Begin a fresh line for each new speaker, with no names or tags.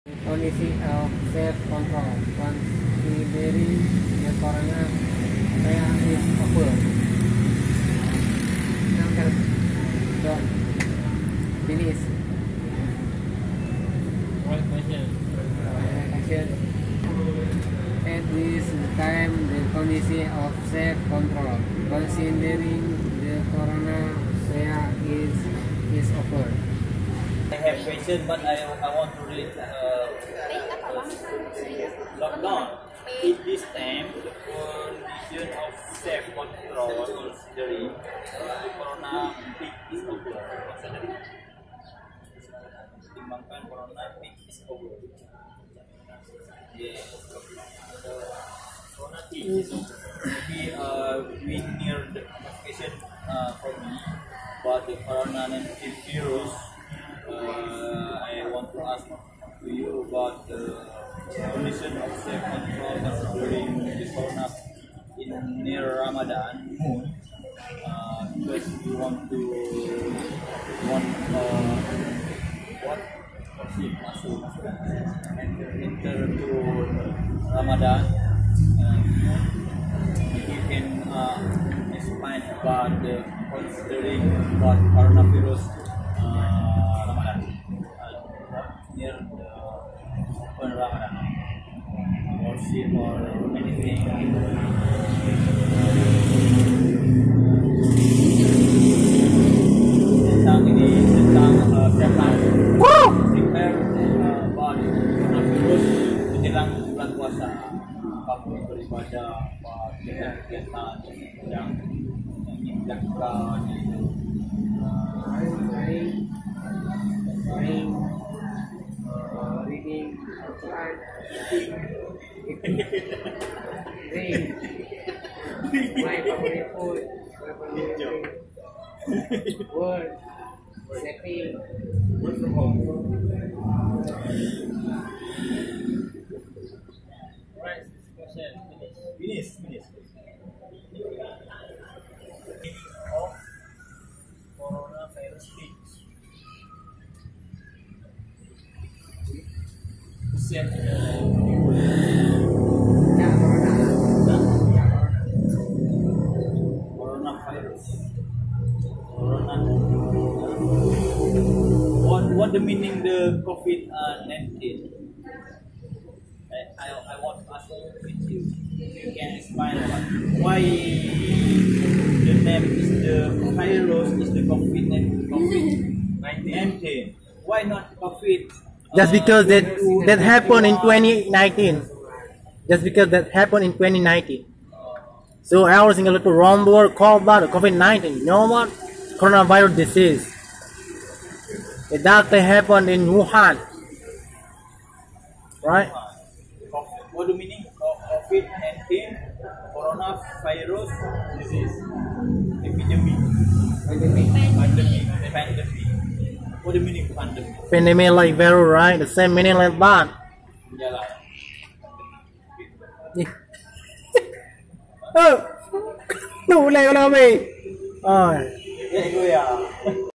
Policy of self-control considering the corona is over. Now done. Finish.
Right question.
At this time, the condition of self-control considering the corona is over.
I have question, but I want to read lockdown. In this time, the condition of self-control considering the corona peak is over. Considering pertimbangkan corona peak is over. Yeah. Corona peak is over. Maybe we near the notification for me, but the corona-19 virus. I want to ask to you about the condition of self-control considering the corona in near Ramadan moon, because we want what masuk enter to Ramadan. If you can explain about the considering about coronavirus. Near the open Ramadan worship or anything. Tentang ini tentang siapa prepare body coronavirus menjelang bulan puasa, apapun beribadah, apa kegiatan yang dilakukan itu.
Reading, my favorite food, word, sleeping,
Work from home. Right, question. Finish. Of coronavirus peak. Coronavirus. What the meaning the COVID-19? I want to ask you if you can explain why the name is the virus is the COVID-19. Why not COVID?
Just because that happened in 2019. Just because that happened in 2019. So I was thinking a little wrong word called about COVID-19. You know what? Coronavirus disease. That happened in Wuhan. Right?
What do you meaning of COVID-19? Coronavirus disease. Epidemic. Pandemic. What do you meaning pandemic?
Pandemic like virus, right? The same meaning like that. Oh, no, like,